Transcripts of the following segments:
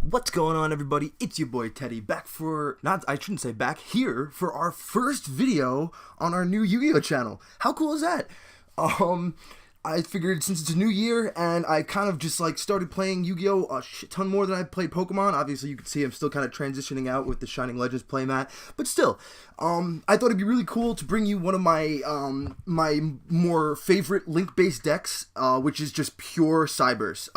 What's going on, everybody? It's your boy Teddy, back for, here for our first video on our new Yu-Gi-Oh channel. How cool is that? I figured since it's a new year and I kind of just started playing Yu-Gi-Oh a shit ton more than I played Pokemon. Obviously, you can see I'm still kind of transitioning out with the Shining Legends playmat, but still, I thought it'd be really cool to bring you one of my my more favorite link-based decks, which is just pure Cyberse,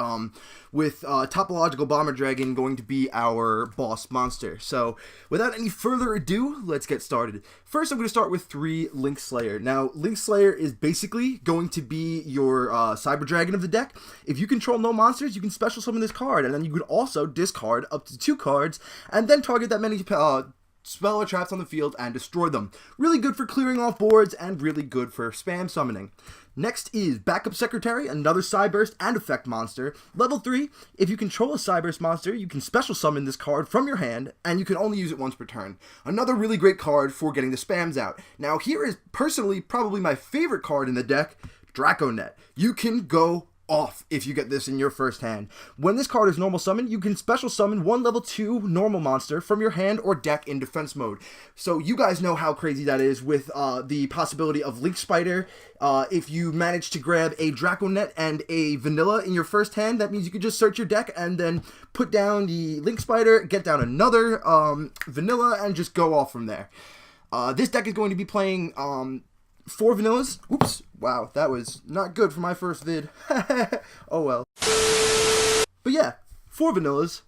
with Topological Bomber Dragon going to be our boss monster. So, without any further ado, let's get started. First, I'm going to start with 3 Link Slayer. Now, Link Slayer is basically going to be your Cyber Dragon of the deck. If you control no monsters, you can special summon this card, and then you could also discard up to 2 cards, and then target that many spell or traps on the field and destroy them. Really good for clearing off boards, and really good for spam summoning. Next is Backup Secretary, another Cyberse and effect monster. Level 3, if you control a Cyberse monster, you can special summon this card from your hand, and you can only use it once per turn. Another really great card for getting the spams out. Now here is personally probably my favorite card in the deck, Draconet. You can go off if you get this in your first hand. When this card is normal summoned, you can special summon 1 level 2 normal monster from your hand or deck in defense mode. So you guys know how crazy that is with the possibility of Link Spider. If you manage to grab a Draconet and a Vanilla in your first hand, that means you could just search your deck and then put down the Link Spider, get down another Vanilla, and just go off from there. This deck is going to be playing 4 Vanillas. Oops. Wow, that was not good for my first vid. Oh well. But yeah, 4 Vanillas.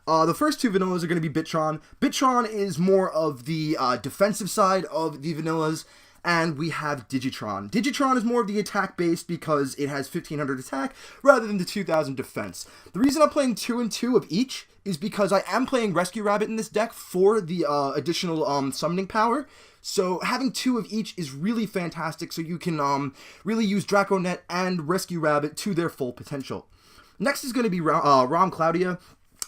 The first 2 Vanillas are going to be Bitron. Bitron is more of the defensive side of the Vanillas. And we have Digitron. Digitron is more of the attack based because it has 1500 attack rather than the 2000 defense. The reason I'm playing 2 and 2 of each is because I am playing Rescue Rabbit in this deck for the additional summoning power. So having 2 of each is really fantastic, so you can really use Draconet and Rescue Rabbit to their full potential. Next is going to be Rom Claudia.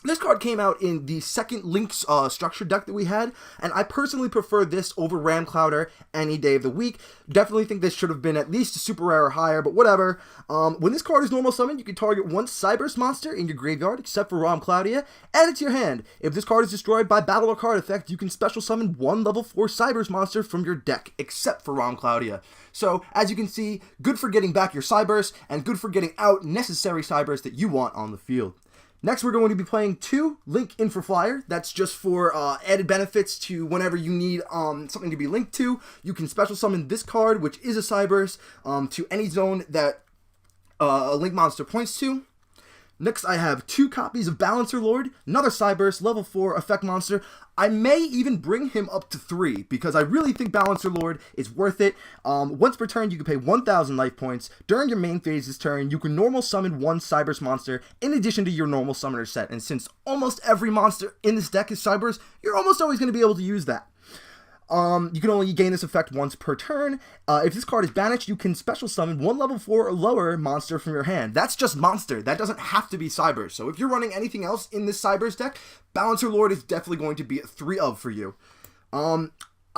This card came out in the second Link's structure deck that we had, and I personally prefer this over Ram Clouder any day of the week. Definitely think this should have been at least a super rare or higher, but whatever. When this card is normal summoned, you can target 1 Cyberse monster in your graveyard, except for Ram Claudia, add it to your hand. If this card is destroyed by battle or card effect, you can special summon 1 level 4 Cyberse monster from your deck, except for Ram Claudia. So, as you can see, good for getting back your Cyberse, and good for getting out necessary Cyberse that you want on the field. Next, we're going to be playing 2 Link Infra Flyer. That's just for added benefits to whenever you need something to be linked to. You can special summon this card, which is a Cyberse, to any zone that a Link monster points to. Next, I have 2 copies of Balancer Lord, another Cyberse, level 4 effect monster. I may even bring him up to 3, because I really think Balancer Lord is worth it. Once per turn, you can pay 1,000 life points. During your main phase this turn, you can normal summon 1 Cyberse monster in addition to your normal summoner set. And since almost every monster in this deck is Cyberse, you're almost always going to be able to use that. You can only gain this effect once per turn. If this card is banished, you can special summon 1 level 4 or lower monster from your hand. That's just monster. That doesn't have to be Cyberse. So if you're running anything else in this Cyberse deck, Balancer Lord is definitely going to be a 3 of for you.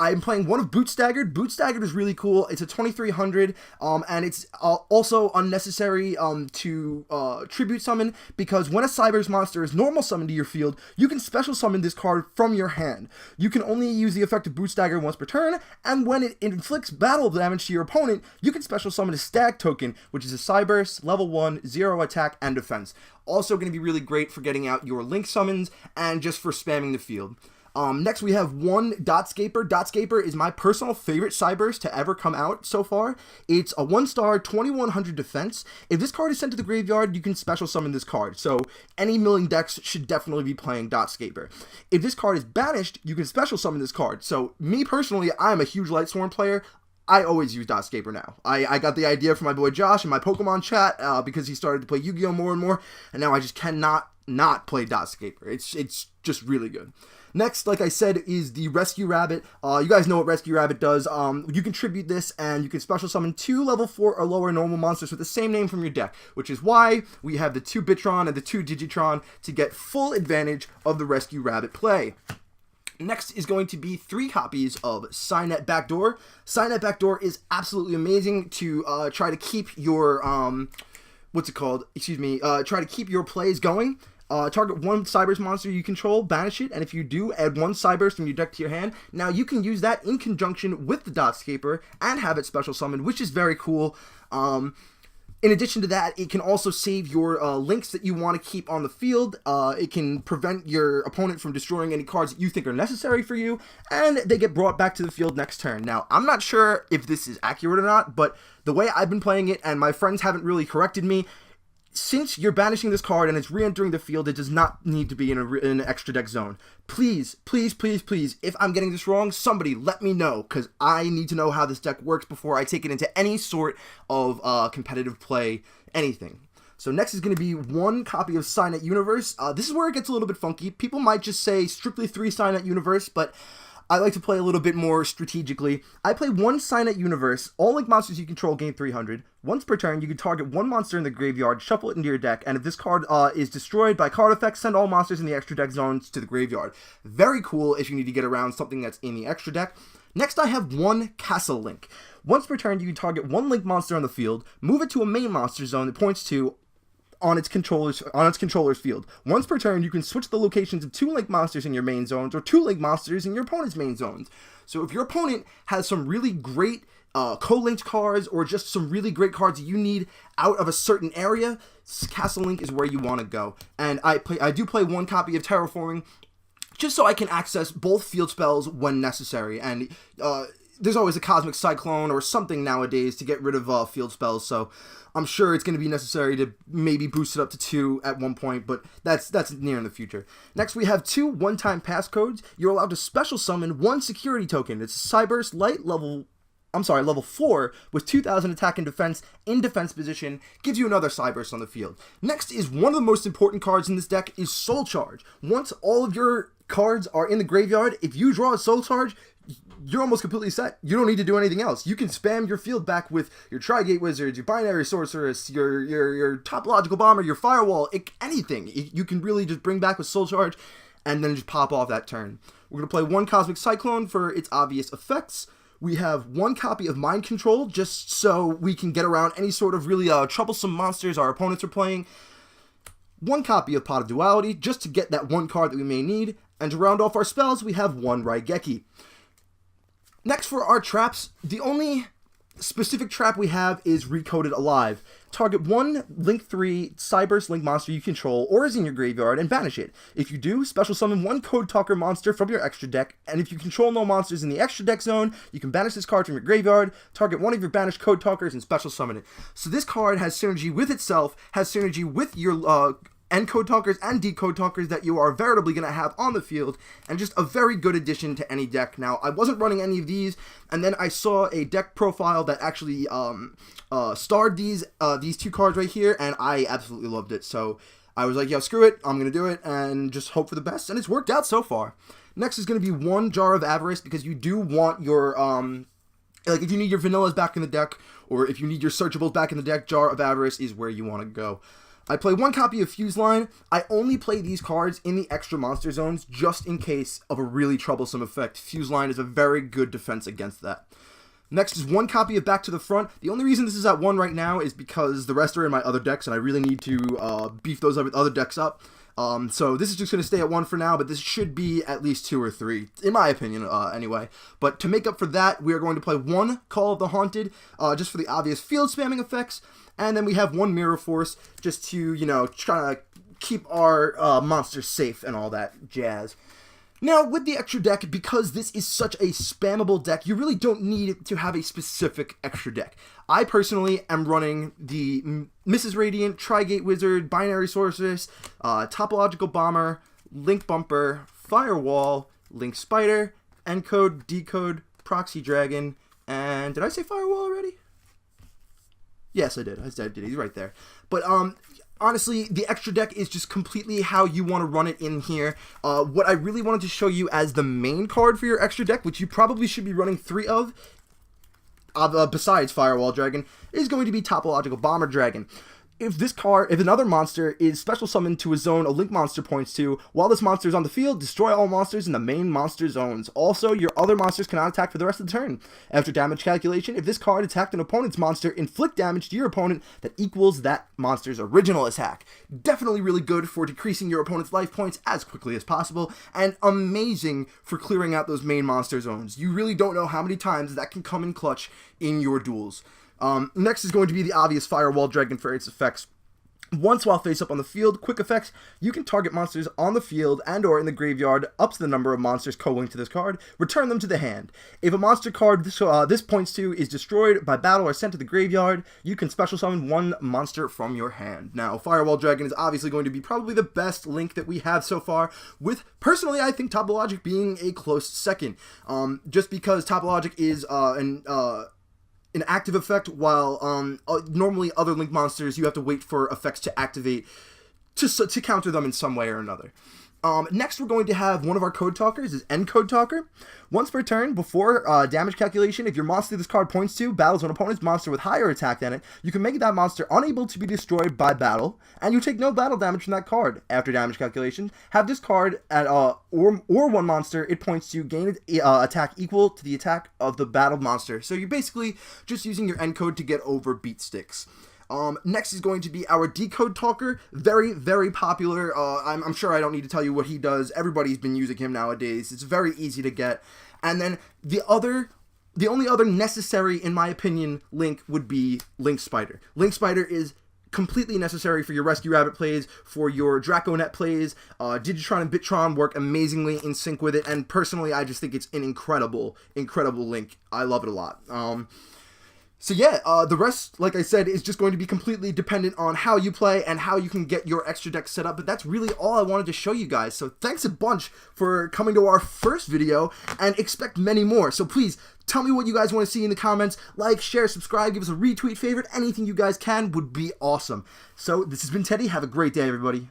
I'm playing 1 of Boot Staggered. Boot Staggered is really cool. It's a 2300, and it's also unnecessary to tribute summon, because when a Cyberse monster is normal summoned to your field, you can special summon this card from your hand. You can only use the effect of Boot Staggered once per turn, and when it inflicts battle damage to your opponent, you can special summon a Stag token, which is a Cyberse, level 1, 0 attack and defense. Also going to be really great for getting out your Link summons and just for spamming the field. Next, we have 1 Dotscaper. Dotscaper is my personal favorite Cyberse to ever come out so far. It's a 1-star, 2100 defense. If this card is sent to the graveyard, you can special summon this card. So, any milling decks should definitely be playing Dotscaper. If this card is banished, you can special summon this card. So, me personally, I'm a huge Lightsworn player. I always use Dotscaper now. I got the idea from my boy Josh in my Pokemon chat because he started to play Yu-Gi-Oh more and more, and now I just cannot not play Dotscaper. It's just really good. Next, like I said, is the Rescue Rabbit. You guys know what Rescue Rabbit does. You can tribute this, and you can special summon 2 level 4 or lower normal monsters with the same name from your deck, which is why we have the 2 Bitron and the 2 Digitron to get full advantage of the Rescue Rabbit play. Next is going to be 3 copies of Cynet Backdoor. Cynet Backdoor is absolutely amazing to try to keep your, try to keep your plays going. Target one Cyberse monster you control, banish it, and if you do, add one Cyberse from your deck to your hand. Now you can use that in conjunction with the Dotscaper and have it special summoned, which is very cool. In addition to that, it can also save your links that you want to keep on the field. It can prevent your opponent from destroying any cards that you think are necessary for you, and they get brought back to the field next turn. Now, I'm not sure if this is accurate or not, but the way I've been playing it, and my friends haven't really corrected me, since you're banishing this card and it's re-entering the field, it does not need to be in an extra deck zone. Please, please, please, please, if I'm getting this wrong, somebody let me know, because I need to know how this deck works before I take it into any sort of competitive play, anything. So next is going to be one copy of Cynet Universe. This is where it gets a little bit funky. People might just say strictly 3 Cynet Universe, but I like to play a little bit more strategically. I play one Cynet Universe. All link monsters you control gain 300. Once per turn, you can target one monster in the graveyard, shuffle it into your deck, and if this card is destroyed by card effects, send all monsters in the extra deck zones to the graveyard. Very cool if you need to get around something that's in the extra deck. Next, I have one Castle Link. Once per turn, you can target one link monster on the field, move it to a main monster zone that points to on its controller's field. Once per turn, you can switch the locations of 2 link monsters in your main zones or 2 link monsters in your opponent's main zones. So if your opponent has some really great co-linked cards or just some really great cards that you need out of a certain area, Castle Link is where you want to go. And I do play one copy of Terraforming just so I can access both field spells when necessary. And there's always a Cosmic Cyclone or something nowadays to get rid of field spells, so I'm sure it's going to be necessary to maybe boost it up to 2 at one point, but that's near in the future. Next, we have 2 one-time passcodes. You're allowed to special summon 1 security token. It's Cyberse Light level 4 with 2,000 attack and defense in defense position, gives you another Cyberse on the field. Next is one of the most important cards in this deck is Soul Charge. Once all of your cards are in the graveyard, if you draw a Soul Charge, you're almost completely set. You don't need to do anything else. You can spam your field back with your Tri-Gate Wizards, your Binary Sorceress, your Topological Bomber, your Firewall, anything. You can really just bring back with Soul Charge and then just pop off that turn. We're going to play one Cosmic Cyclone for its obvious effects. We have one copy of Mind Control just so we can get around any sort of really troublesome monsters our opponents are playing. One copy of Pot of Duality just to get that one card that we may need. And to round off our spells, we have one Raigeki. Next for our traps, the only specific trap we have is Recoded Alive. Target one Link 3 Cyberse Link monster you control or is in your graveyard and banish it. If you do, special summon one Code Talker monster from your extra deck, and if you control no monsters in the extra deck zone, you can banish this card from your graveyard, target one of your banished Code Talkers, and special summon it. So this card has synergy with itself, has synergy with your Code Talkers and Decode Talkers that you are veritably going to have on the field, and just a very good addition to any deck. Now, I wasn't running any of these, and then I saw a deck profile that actually starred these 2 cards right here, and I absolutely loved it. So I was like, yo, screw it, I'm going to do it, and just hope for the best, and it's worked out so far. Next is going to be one Jar of Avarice, because you do want your like if you need your vanillas back in the deck, or if you need your searchables back in the deck, Jar of Avarice is where you want to go. I play one copy of Fuse Line. I only play these cards in the extra monster zones just in case of a really troublesome effect. Fuse Line is a very good defense against that. Next is one copy of Back to the Front. The only reason this is at 1 right now is because the rest are in my other decks, and I really need to beef those other decks up. So this is just going to stay at 1 for now, but this should be at least 2 or 3, in my opinion, anyway. But to make up for that, we are going to play one Call of the Haunted, just for the obvious field spamming effects, and then we have one Mirror Force, just to, try to keep our monsters safe and all that jazz. Now, with the extra deck, because this is such a spammable deck, you really don't need to have a specific extra deck. I personally am running the Mrs. Radiant, Tri-Gate Wizard, Binary Sorceress, Topological Bomber, Link Bumper, Firewall, Link Spider, Encode, Decode, Proxy Dragon, and did I say Firewall already? Yes, I did. I did. He's right there. But, honestly, the extra deck is just completely how you want to run it in here. What I really wanted to show you as the main card for your extra deck, which you probably should be running 3 of, besides Firewall Dragon, is going to be Topological Bomber Dragon. if another monster is special summoned to a zone a link monster points to, while this monster is on the field, destroy all monsters in the main monster zones. Also, your other monsters cannot attack for the rest of the turn. After damage calculation, if this card attacked an opponent's monster, inflict damage to your opponent that equals that monster's original attack. Definitely really good for decreasing your opponent's life points as quickly as possible, and amazing for clearing out those main monster zones. You really don't know how many times that can come in clutch in your duels. Next is going to be the obvious Firewall Dragon for its effects. Once while face up on the field, quick effects, you can target monsters on the field and or in the graveyard up to the number of monsters co-linked to this card, return them to the hand. If a monster card this points to is destroyed by battle or sent to the graveyard, you can special summon one monster from your hand. Now, Firewall Dragon is obviously going to be probably the best link that we have so far, with, personally, I think Topologic being a close second. Just because Topologic is an active effect, while normally other link monsters you have to wait for effects to activate to counter them in some way or another. Next, we're going to have one of our code talkers is Encode Talker. Once per turn, before damage calculation, if your monster this card points to battles an opponent's monster with higher attack than it, you can make that monster unable to be destroyed by battle, and you take no battle damage from that card. After damage calculation, have this card at or one monster it points to gain attack equal to the attack of the battled monster. So you're basically just using your encode to get over beat sticks. Next is going to be our Decode Talker. Very, very popular. I'm sure I don't need to tell you what he does. Everybody's been using him nowadays. It's very easy to get. And then the only other necessary, in my opinion, link would be Link Spider. Link Spider is completely necessary for your Rescue Rabbit plays, for your Draconet plays. Digitron and Bitron work amazingly in sync with it, and personally, I just think it's an incredible, incredible link. I love it a lot. So yeah, the rest, like I said, is just going to be completely dependent on how you play and how you can get your extra deck set up, but that's really all I wanted to show you guys. So thanks a bunch for coming to our first video, and expect many more. So please, tell me what you guys want to see in the comments. Like, share, subscribe, give us a retweet, favorite, anything you guys can would be awesome. So this has been Teddy. Have a great day, everybody.